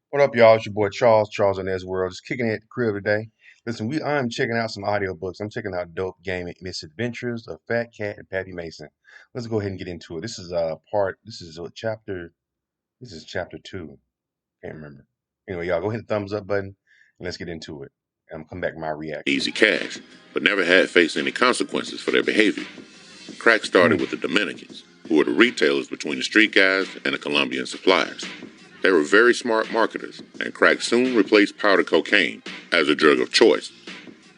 What up, y'all? It's your boy Charles in this world. Just kicking it at the crib today. Listen, I'm checking out some audiobooks. I'm checking out Dope Gaming Misadventures of Fat Cat and Pappy Mason. Let's go ahead and get into it. This is chapter two. Can't remember. Anyway, y'all go hit the thumbs up button and let's get into it. And I'm come back with my reaction. Easy cash, but never had faced any consequences for their behavior. Crack started with the Dominicans, who were the retailers between the street guys and the Colombian suppliers. They were very smart marketers, and crack soon replaced powder cocaine as a drug of choice.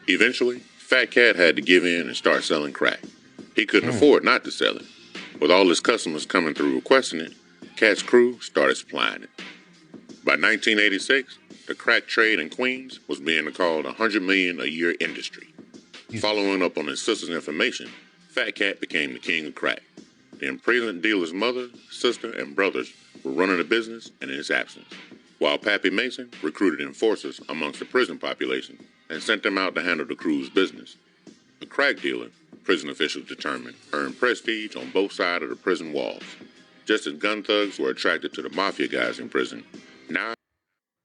Eventually, Fat Cat had to give in and start selling crack. He couldn't afford not to sell it. With all his customers coming through requesting it, Cat's crew started supplying it. By 1986, the crack trade in Queens was being called a $100 million a year industry. Following up on his sister's information, Fat Cat became the king of crack. The imprisoned dealer's mother, sister, and brothers were running the business in his absence, while Pappy Mason recruited enforcers amongst the prison population and sent them out to handle the crew's business. The crack dealer, prison officials determined, earned prestige on both sides of the prison walls. Just as gun thugs were attracted to the mafia guys in prison, now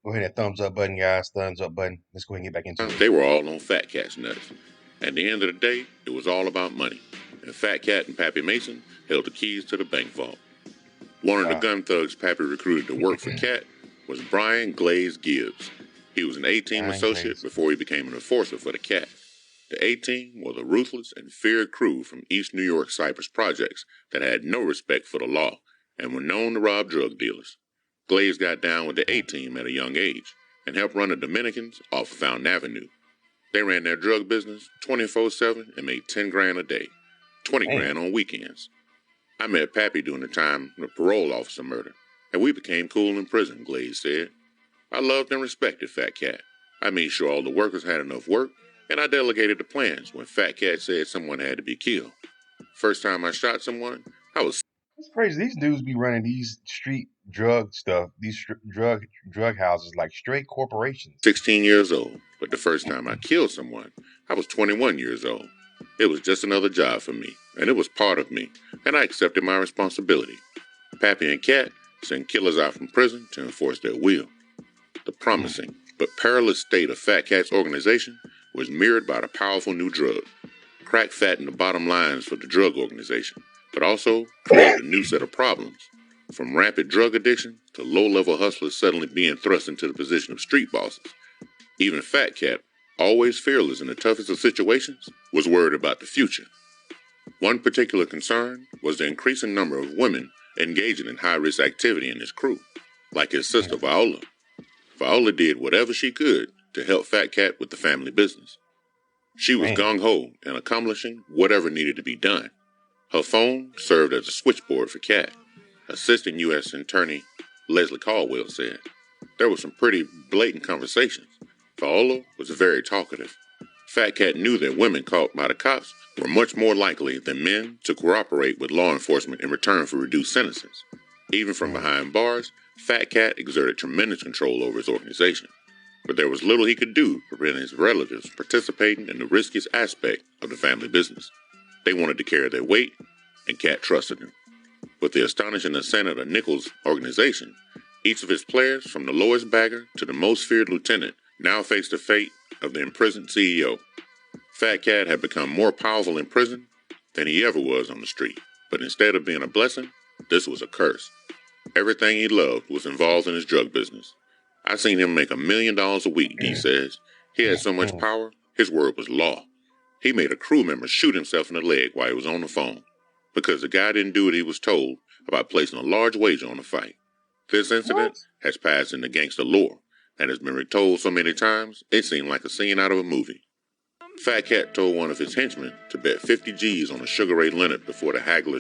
Go ahead that thumbs up button, guys. Thumbs up button. Let's go ahead and get back into it. they were all on Fat Cat's nuts. At the end of the day, it was all about money, and Fat Cat and Pappy Mason held the keys to the bank vault. One of the gun thugs Pappy recruited to work for Cat was Brian Glaze Gibbs. He was an A-Team associate before he became an enforcer for the Cat. The A-Team was a ruthless and feared crew from East New York Cypress projects that had no respect for the law and were known to rob drug dealers. Glaze got down with the A-Team at a young age and helped run the Dominicans off of Fountain Avenue. They ran their drug business 24/7 and made 10 grand a day, 20 grand on weekends. I met Pappy during the time of the parole officer murder, and we became cool in prison, Glaze said. I loved and respected Fat Cat. I made sure all the workers had enough work, and I delegated the plans when Fat Cat said someone had to be killed. First time I shot someone, I was It's crazy. These dudes be running these street drug stuff, drug houses like straight corporations. 16 years old, but the first time I killed someone, I was 21 years old. It was just another job for me, and it was part of me, and I accepted my responsibility. Pappy and Cat sent killers out from prison to enforce their will. The promising but perilous state of Fat Cat's organization was mirrored by the powerful new drug. Crack fattened the bottom lines for the drug organization, but also created a new set of problems. From rampant drug addiction to low-level hustlers suddenly being thrust into the position of street bosses. Even Fat Cat, always fearless in the toughest of situations, was worried about the future. One particular concern was the increasing number of women engaging in high-risk activity in his crew, like his sister Viola. Viola did whatever she could to help Fat Cat with the family business. She was gung-ho in accomplishing whatever needed to be done. Her phone served as a switchboard for Cat. Assistant U.S. Attorney Leslie Caldwell said. There were some pretty blatant conversations. Viola was very talkative. Fat Cat knew that women caught by the cops were much more likely than men to cooperate with law enforcement in return for reduced sentences. Even from behind bars, Fat Cat exerted tremendous control over his organization. But there was little he could do to prevent his relatives participating in the riskiest aspect of the family business. They wanted to carry their weight, and Cat trusted him. With the astonishing ascent of the Nichols organization, each of his players, from the lowest bagger to the most feared lieutenant, now faced the fate of the imprisoned CEO. Fat Cat had become more powerful in prison than he ever was on the street. But instead of being a blessing, this was a curse. Everything he loved was involved in his drug business. I seen him make $1 million a week, D says. He had so much power, his word was law. He made a crew member shoot himself in the leg while he was on the phone, because the guy didn't do what he was told about placing a large wager on the fight. This incident has passed into gangster lore and has been retold so many times, it seemed like a scene out of a movie. Fat Cat told one of his henchmen to bet 50 G's on a Sugar Ray Leonard before the haggler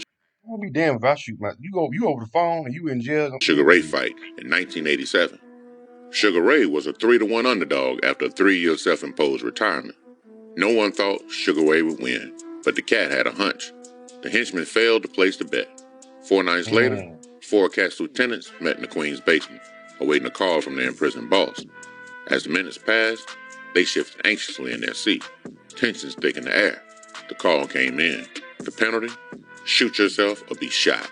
I'll be damned if I shoot you over the phone and you in jail. Sugar Ray fight in 1987. Sugar Ray was a 3-1 underdog after a 3-year self-imposed retirement. No one thought Sugar Ray would win, but the Cat had a hunch. The henchman failed to place the bet. 4 nights later, 4 Cat's lieutenants met in the Queen's basement, awaiting a call from their imprisoned boss. As the minutes passed, they shifted anxiously in their seat. Tensions thick in the air. The call came in. The penalty? Shoot yourself or be shot.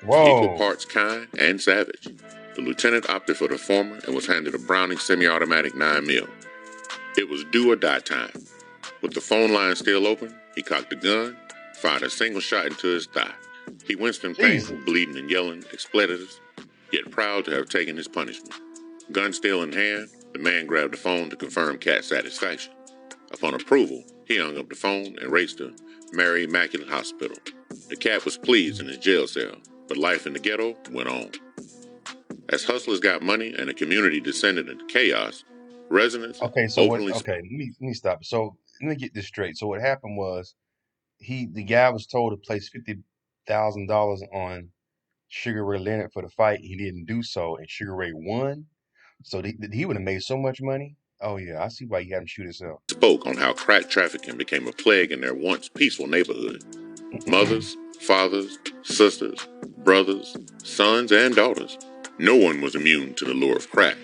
Whoa. Equal parts kind and savage. The lieutenant opted for the former and was handed a Browning semi-automatic 9mm. It was do or die time. With the phone line still open, he cocked the gun, fired a single shot into his thigh. He winced in pain, Jesus. bleeding and yelling expletives, yet proud to have taken his punishment. Gun still in hand, the man grabbed the phone to confirm Cat's satisfaction. Upon approval, he hung up the phone and raced to Mary Immaculate Hospital. The Cat was pleased in his jail cell, but life in the ghetto went on. As hustlers got money and the community descended into chaos, residents Okay, so what? openly... Okay, let me stop. So let me get this straight. So what happened was the guy was told to place $50,000 on Sugar Ray Leonard for the fight. He didn't do so, and Sugar Ray won. So he would have made so much money. Oh yeah, I see why he had him shoot himself. spoke on how crack trafficking became a plague in their once peaceful neighborhood. Mothers, fathers, sisters, brothers, sons, and daughters. No one was immune to the lure of crack.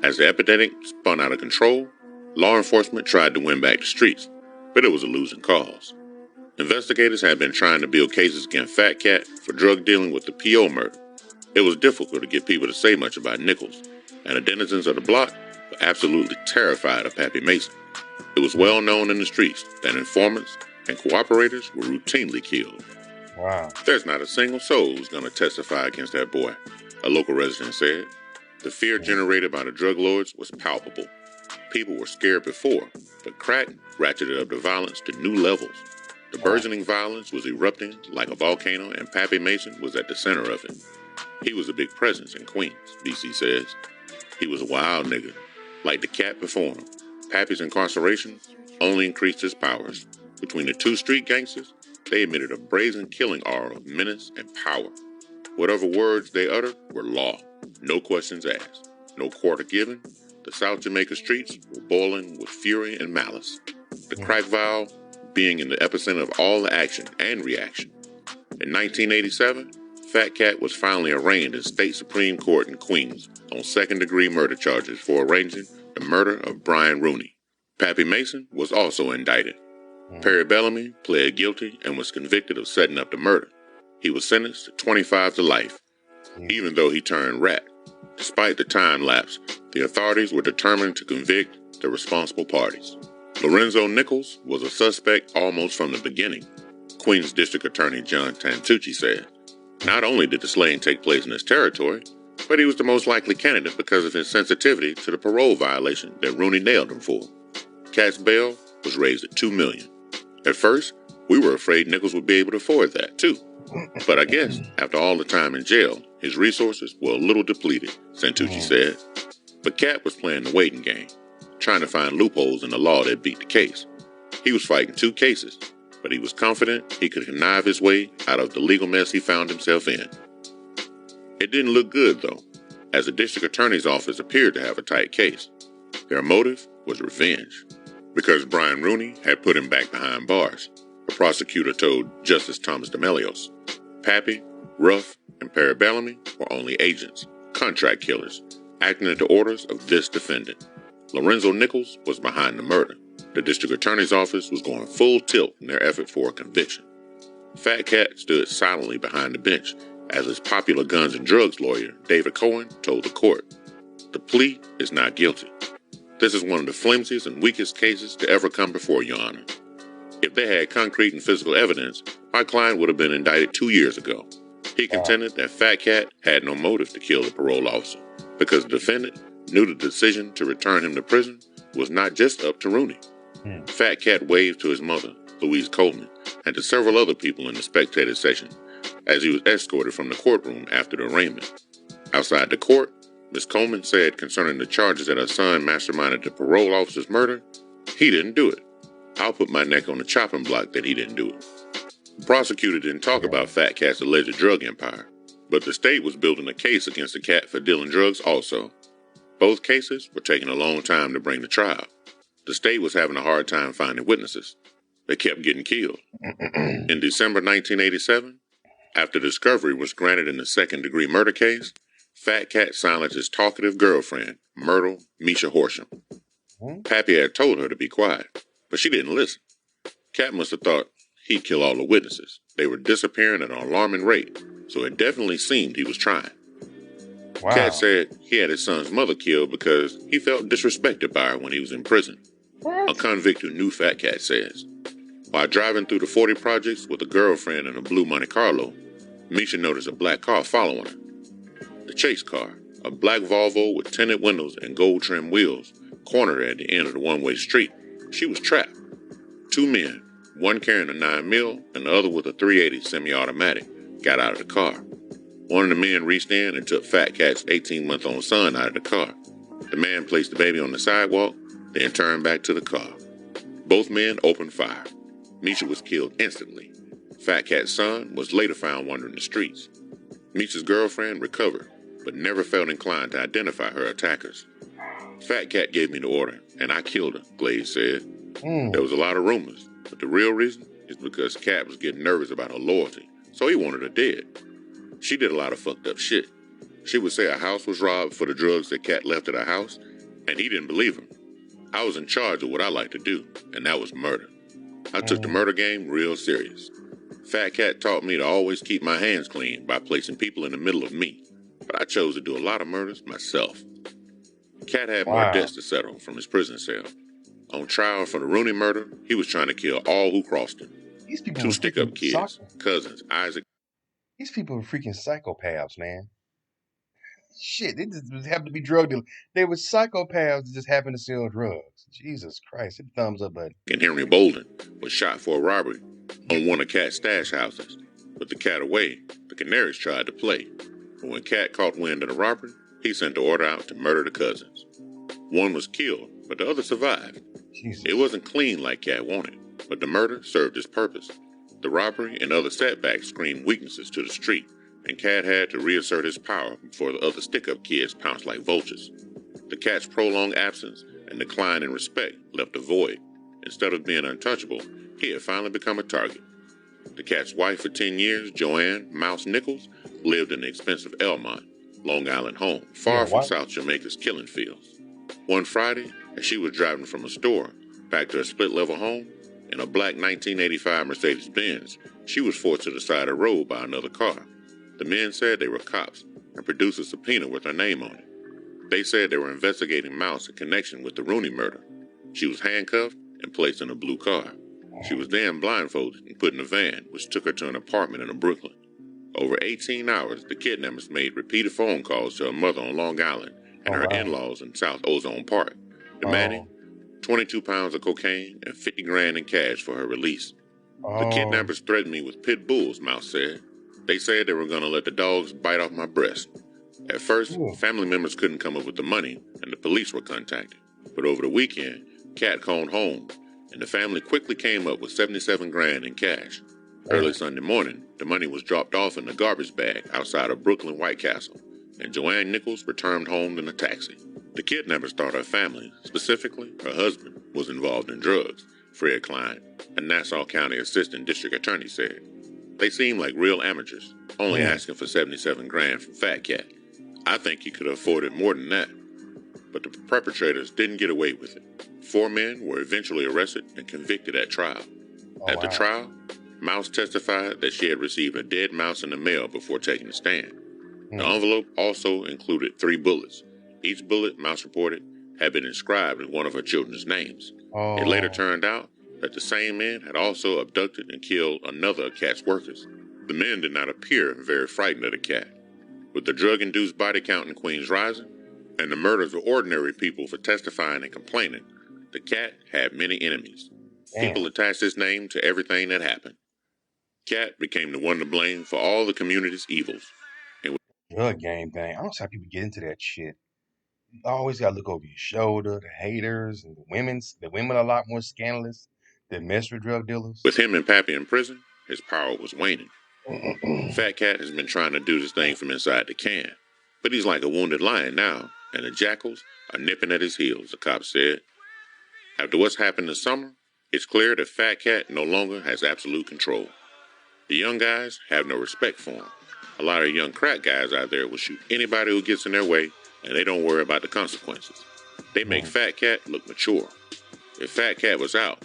As the epidemic spun out of control, law enforcement tried to win back the streets, but it was a losing cause. Investigators had been trying to build cases against Fat Cat for drug dealing with the P.O. murder. It was difficult to get people to say much about Nichols, and the denizens of the block were absolutely terrified of Pappy Mason. It was well known in the streets that informants and cooperators were routinely killed. Wow. There's not a single soul who's going to testify against that boy, a local resident said. The fear generated by the drug lords was palpable. People were scared before, but crack ratcheted up the violence to new levels. The burgeoning violence was erupting like a volcano, and Pappy Mason was at the center of it. He was a big presence in Queens, BC says. He was a wild nigga. Like the Cat before him, Pappy's incarceration only increased his powers. Between the two street gangsters, they emitted a brazen killing aura of menace and power. Whatever words they uttered were law. No questions asked. No quarter given. The South Jamaica streets were boiling with fury and malice. The crack vial being in the epicenter of all the action and reaction. In 1987, Fat Cat was finally arraigned in State Supreme Court in Queens on second-degree murder charges for arranging the murder of Brian Rooney. Pappy Mason was also indicted. Perry Bellamy pled guilty and was convicted of setting up the murder. He was sentenced to 25 to life, even though he turned rat. Despite the time lapse, the authorities were determined to convict the responsible parties. Lorenzo Nichols was a suspect almost from the beginning, Queens District Attorney John Tantucci said. Not only did the slaying take place in his territory, but he was the most likely candidate because of his sensitivity to the parole violation that Rooney nailed him for. Cat's bail was raised at $2 million. At first, we were afraid Nichols would be able to afford that, too. But I guess, after all the time in jail, his resources were a little depleted, Santucci said. But Cat was playing the waiting game, trying to find loopholes in the law that beat the case. He was fighting two cases, but he was confident he could connive his way out of the legal mess he found himself in. It didn't look good, though, as the district attorney's office appeared to have a tight case. Their motive was revenge, because Brian Rooney had put him back behind bars, the prosecutor told Justice Thomas DeMelios. Pappy, Ruff, and Perry Bellamy were only agents, contract killers, acting at the orders of this defendant. Lorenzo Nichols was behind the murder. The district attorney's office was going full tilt in their effort for a conviction. Fat Cat stood silently behind the bench as his popular guns and drugs lawyer, David Cohen, told the court. The plea is not guilty. This is one of the flimsiest and weakest cases to ever come before Your Honor. If they had concrete and physical evidence, my client would have been indicted 2 years ago. He contended that Fat Cat had no motive to kill the parole officer because the defendant knew the decision to return him to prison was not just up to Rooney. Fat Cat waved to his mother, Louise Coleman, and to several other people in the spectator session as he was escorted from the courtroom after the arraignment. Outside the court, Ms. Coleman said concerning the charges that her son masterminded the parole officer's murder, he didn't do it. I'll put my neck on the chopping block that he didn't do it. The prosecutor didn't talk about Fat Cat's alleged drug empire, but the state was building a case against the Cat for dealing drugs also. Both cases were taking a long time to bring to trial. The state was having a hard time finding witnesses. They kept getting killed. In December 1987, after discovery was granted in the second-degree murder case, Fat Cat silenced his talkative girlfriend, Myrtle Misha Horsham. Pappy had told her to be quiet, but she didn't listen. Cat must have thought he'd kill all the witnesses. They were disappearing at an alarming rate, so it definitely seemed he was trying. Cat Wow. said he had his son's mother killed because he felt disrespected by her when he was in prison. A What? convict who knew Fat Cat says. While driving through the 40 projects with a girlfriend in a blue Monte Carlo, Misha noticed a black car following her. The chase car, a black Volvo with tinted windows and gold-trimmed wheels, cornered her at the end of the one-way street. She was trapped. Two men, one carrying a 9mm and the other with a .380 semi-automatic, got out of the car. One of the men reached in and took Fat Cat's 18-month-old son out of the car. The man placed the baby on the sidewalk, then turned back to the car. Both men opened fire. Misha was killed instantly. Fat Cat's son was later found wandering the streets. Misha's girlfriend recovered, but never felt inclined to identify her attackers. Fat Cat gave me the order, and I killed her, Glaze said. There was a lot of rumors, but the real reason is because Cat was getting nervous about her loyalty, so he wanted her dead. She did a lot of fucked up shit. She would say her house was robbed for the drugs that Cat left at her house, and he didn't believe her. I was in charge of what I like to do, and that was murder. I took the murder game real serious. Fat Cat taught me to always keep my hands clean by placing people in the middle of me, but I chose to do a lot of murders myself. Cat had more Wow. debts to settle from his prison cell. On trial for the Rooney murder, he was trying to kill all who crossed him. These people Two were stick-up freaking kids, psycho. cousins, Isaac. These people were freaking psychopaths, man. Shit, they just happened to be drug dealers. They were psychopaths that just happened to sell drugs. Jesus Christ, hit the thumbs up button. And Henry Bolden was shot for a robbery on one of Cat's stash houses. With the cat away, the Canaries tried to play. But when Cat caught wind of the robbery, he sent the order out to murder the cousins. One was killed, but the other survived. Jesus. It wasn't clean like Cat wanted, but the murder served its purpose. The robbery and other setbacks screamed weaknesses to the street, and Cat had to reassert his power before the other stick-up kids pounced like vultures. The Cat's prolonged absence and decline in respect left a void. Instead of being untouchable, he had finally become a target. The Cat's wife for 10 years, Joanne Mouse Nichols, lived in the expensive Elmont, Long Island home, far from South Jamaica's killing fields. One Friday, as she was driving from a store back to her split-level home, in a black 1985 Mercedes-Benz, she was forced to the side of the road by another car. The men said they were cops and produced a subpoena with her name on it. They said they were investigating Mouse in connection with the Rooney murder. She was handcuffed and placed in a blue car. She was then blindfolded and put in a van, which took her to an apartment in Brooklyn. Over 18 hours, the kidnappers made repeated phone calls to her mother on Long Island and her in-laws in South Ozone Park, demanding 22 pounds of cocaine and 50 grand in cash for her release. The kidnappers threatened me with pit bulls, Mouse said. They said they were going to let the dogs bite off my breast. At first, family members couldn't come up with the money, and the police were contacted. But over the weekend, Cat called home, and the family quickly came up with 77 grand in cash. Early Sunday morning, the money was dropped off in a garbage bag outside of Brooklyn White Castle, and Joanne Nichols returned home in a taxi. The kidnappers thought her family, specifically her husband, was involved in drugs, Fred Klein, a Nassau County Assistant District Attorney said. They seemed like real amateurs, only asking for 77 grand from Fat Cat. I think he could have afforded more than that. But the perpetrators didn't get away with it. 4 men were eventually arrested and convicted at trial. At the trial, Mouse testified that she had received a dead mouse in the mail before taking the stand. The envelope also included 3 bullets. Each bullet, Mouse reported, had been inscribed in one of her children's names. It later turned out that the same man had also abducted and killed another of Cat's workers. The men did not appear very frightened of the Cat. With the drug-induced body count in Queens rising, and the murders of ordinary people for testifying and complaining, the Cat had many enemies. People attached his name to everything that happened. Cat became the one to blame for all the community's evils. Drug game thing. I don't see how people get into that shit. You always gotta look over your shoulder. The haters and the women are a lot more scandalous than mess with drug dealers. With him and Pappy in prison, his power was waning. Fat Cat has been trying to do this thing from inside the can, but he's like a wounded lion now, and the jackals are nipping at his heels, the cop said. After what's happened this summer, it's clear that Fat Cat no longer has absolute control. The young guys have no respect for him. A lot of young crack guys out there will shoot anybody who gets in their way, and they don't worry about the consequences. They make Fat Cat look mature. If Fat Cat was out,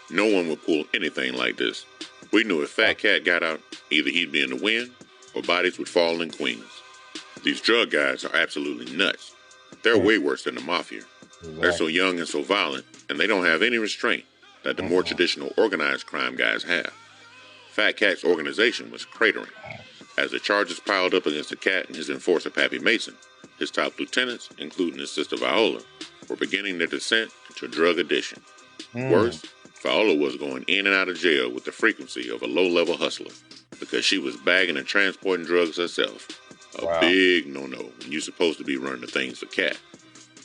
no one would pull anything like this. We knew if Fat Cat got out, either he'd be in the wind or bodies would fall in Queens. These drug guys are absolutely nuts. They're way worse than the mafia. They're so young and so violent, and they don't have any restraint that the more traditional organized crime guys have. Fat Cat's organization was cratering. As the charges piled up against the Cat and his enforcer Pappy Mason, his top lieutenants, including his sister Viola, were beginning their descent into drug addiction. Worse, Viola was going in and out of jail with the frequency of a low-level hustler because she was bagging and transporting drugs herself. A big no-no when you're supposed to be running the things for Cat.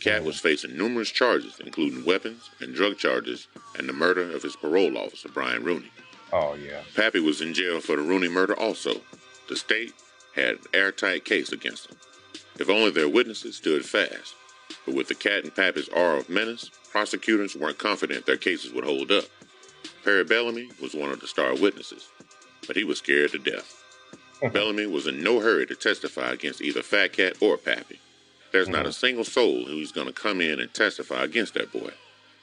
Cat was facing numerous charges, including weapons and drug charges and the murder of his parole officer, Brian Rooney. Oh, yeah. Pappy was in jail for the Rooney murder also. The state had an airtight case against him. If only their witnesses stood fast. But with the Cat and Pappy's aura of menace, prosecutors weren't confident their cases would hold up. Perry Bellamy was one of the star witnesses, but he was scared to death. Bellamy was in no hurry to testify against either Fat Cat or Pappy. There's not a single soul who's going to come in and testify against that boy.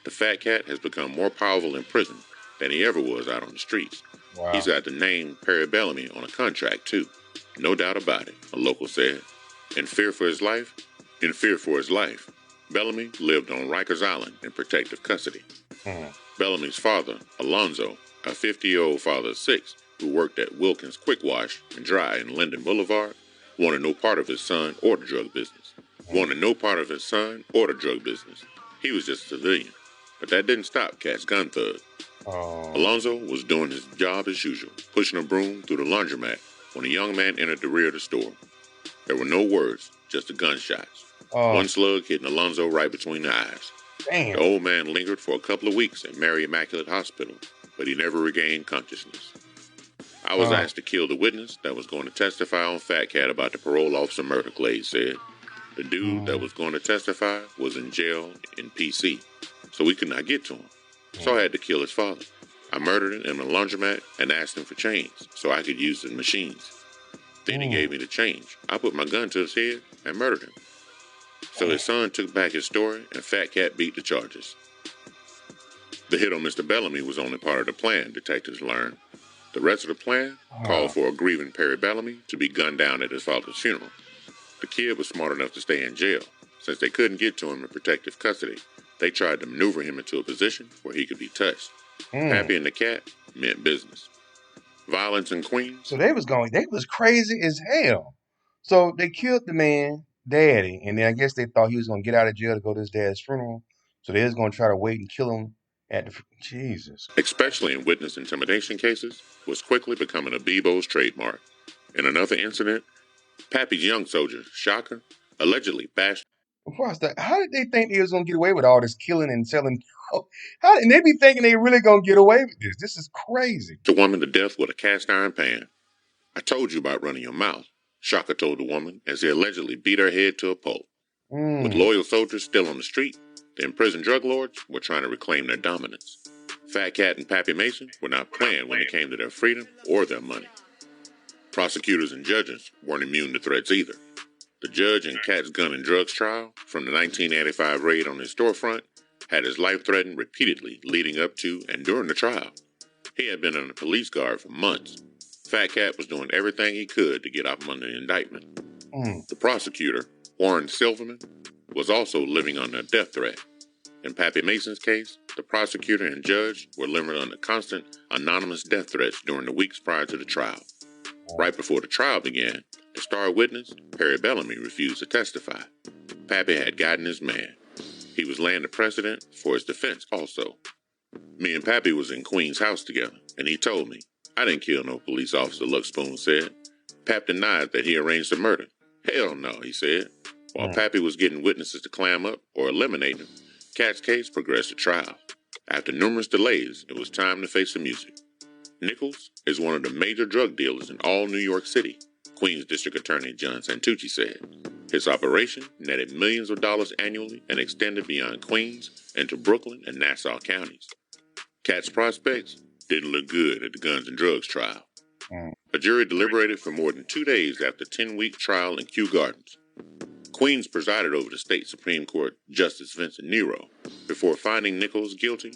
The Fat Cat has become more powerful in prison than he ever was out on the streets. He's got the name Perry Bellamy on a contract, too. No doubt about it, a local said. In fear for his life, Bellamy lived on Rikers Island in protective custody. Bellamy's father, Alonzo, a 50-year-old father of 6 who worked at Wilkins Quick Wash and Dry in Linden Boulevard, wanted no part of his son or the drug business. He was just a civilian. But that didn't stop Cat's gun thug. Alonzo was doing his job as usual, pushing a broom through the laundromat when a young man entered the rear of the store. There were no words, just the gunshots. One slug hitting Alonzo right between the eyes. Damn. The old man lingered for a couple of weeks at Mary Immaculate Hospital, but he never regained consciousness. I was asked to kill the witness that was going to testify on Fat Cat about the parole officer murder, Glade said. The dude that was going to testify was in jail in PC, so we could not get to him. So I had to kill his father. I murdered him in a laundromat and asked him for change so I could use the machines. Then he gave me the change. I put my gun to his head and murdered him. So his son took back his story and Fat Cat beat the charges. The hit on Mr. Bellamy was only part of the plan, detectives learned. The rest of the plan called for a grieving Perry Bellamy to be gunned down at his father's funeral. The kid was smart enough to stay in jail. Since they couldn't get to him in protective custody, they tried to maneuver him into a position where he could be touched. Pappy and the Cat meant business. Violence in Queens. So they was crazy as hell. So they killed the man, daddy, and then I guess they thought he was going to get out of jail to go to his dad's funeral. So they was going to try to wait and kill him at the, Jesus. Especially in witness intimidation cases, was quickly becoming a Bebo's trademark. In another incident, Pappy's young soldier, Shocker, allegedly bashed. How did they think they was going to get away with all this killing and selling? And they be thinking they really going to get away with this. This is crazy. The woman to death with a cast iron pan. I told you about running your mouth, Shocker told the woman as he allegedly beat her head to a pulp. With loyal soldiers still on the street, the imprisoned drug lords were trying to reclaim their dominance. Fat Cat and Pappy Mason were not playing when it came to their freedom or their money. Prosecutors and judges weren't immune to threats either. The judge in Cat's gun and drugs trial from the 1985 raid on his storefront had his life threatened repeatedly leading up to and during the trial. He had been on a police guard for months. Fat Cat was doing everything he could to get out from under the indictment. The prosecutor, Warren Silverman, was also living under a death threat. In Pappy Mason's case, the prosecutor and judge were living under constant anonymous death threats during the weeks prior to the trial. Right before the trial began, the star witness, Perry Bellamy, refused to testify. Pappy had gotten his man. He was laying the precedent for his defense also. Me and Pappy was in Queen's house together, and he told me, I didn't kill no police officer, Luckspoon said. Pap denied that he arranged the murder. Hell no, he said. While Pappy was getting witnesses to clam up or eliminate him, Cat's case progressed to trial. After numerous delays, it was time to face the music. Nichols is one of the major drug dealers in all New York City, Queens District Attorney John Santucci said. His operation netted millions of dollars annually and extended beyond Queens into Brooklyn and Nassau counties. Cat's prospects didn't look good at the guns and drugs trial. A jury deliberated for more than 2 days after a 10-week trial in Kew Gardens. Queens presided over the state Supreme Court Justice Vincent Nero before finding Nichols guilty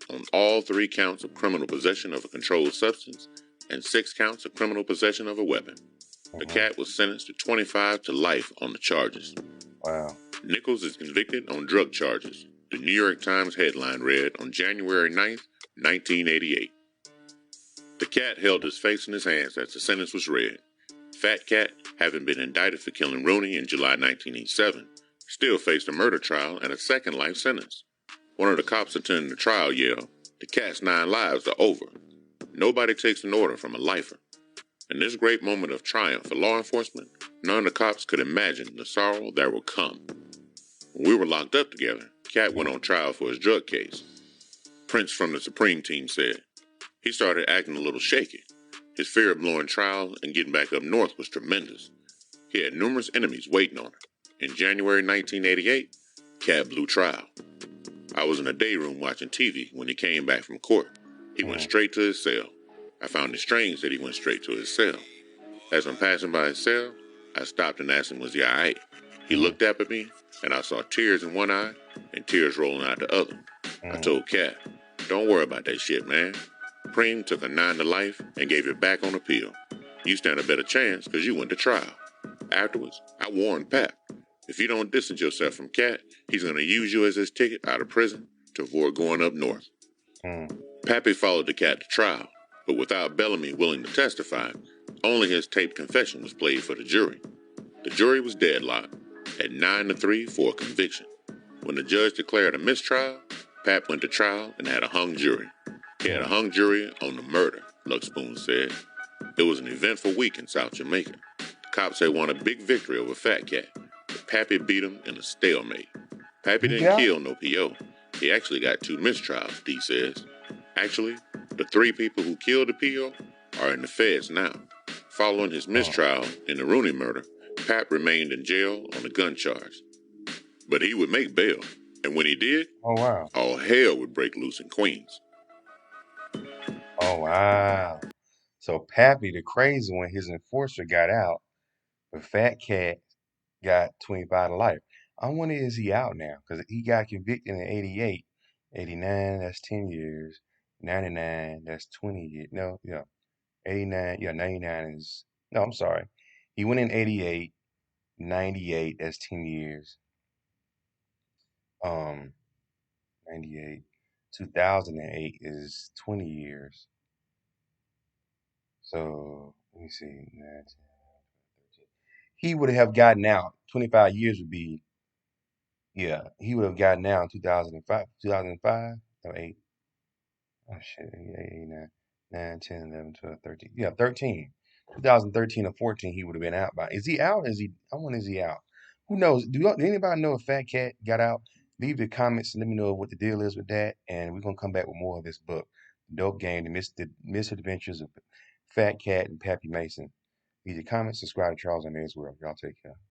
on all 3 counts of criminal possession of a controlled substance and 6 counts of criminal possession of a weapon. The Hmm. cat was sentenced to 25 to life on the charges. Wow. Nichols is convicted on drug charges. The New York Times headline read on January 9th, 1988. The cat held his face in his hands as the sentence was read. Fat Cat, having been indicted for killing Rooney in July 1987, still faced a murder trial and a second life sentence. One of the cops attending the trial yelled, "The cat's 9 lives are over." Nobody takes an order from a lifer. In this great moment of triumph for law enforcement, none of the cops could imagine the sorrow that would come. When we were locked up together, Cat went on trial for his drug case. Prince from the Supreme Team said, he started acting a little shaky. His fear of blowing trial and getting back up north was tremendous. He had numerous enemies waiting on him. In January 1988, Cat blew trial. I was in a day room watching TV when he came back from court. He went Mm. straight to his cell. I found it strange that he went straight to his cell. As I'm passing by his cell, I stopped and asked him, was he alright? He Mm. looked up at me, and I saw tears in one eye and tears rolling out the other. I Mm. told Cat, don't worry about that shit, man. Preem took a 9 to life and gave it back on appeal. You stand a better chance because you went to trial. Afterwards, I warned Pap, if you don't distance yourself from Cat, he's going to use you as his ticket out of prison to avoid going up north. Mm. Pappy followed the cat to trial, but without Bellamy willing to testify, only his taped confession was played for the jury. The jury was deadlocked at 9-3 for a conviction. When the judge declared a mistrial, Pap went to trial and had a hung jury. He had a hung jury on the murder, Luxpoon said. It was an eventful week in South Jamaica. The cops had won a big victory over Fat Cat, but Pappy beat him in a stalemate. Pappy didn't Yeah. kill no PO. He actually got 2 mistrials, D says. Actually, the 3 people who killed the PO are in the feds now. Following his mistrial in the Rooney murder, Pap remained in jail on a gun charge. But he would make bail, and when he did, Oh wow. all hell would break loose in Queens. Oh wow. So Pappy, the crazy one, his enforcer got out, but Fat Cat got 25 to life. I wonder is he out now? Because he got convicted in 88, 89, that's 10 years. 99, that's 20 years. No, yeah. 89, yeah, 99 is, no, I'm sorry. He went in 88, 98, that's 10 years. Um, 98. 2008 is 20 years. So let me see. 9, 10, he would have gotten out. 25 years would be, yeah, he would have gotten out in 2005, 2005 or 8. Oh shit, 8, 9, 9, 10, 11, 12, 13. Yeah, 13. 2013 or 14, he would have been out by. Is he out? Is he? I wonder, is he out? Who knows? Do anybody know if Fat Cat got out? Leave the comments and let me know what the deal is with that. And we're gonna come back with more of this book, Dope Game, the Misadventures of Fat Cat and Pappy Mason. Leave your comments, subscribe to Charles and May's World. Y'all take care.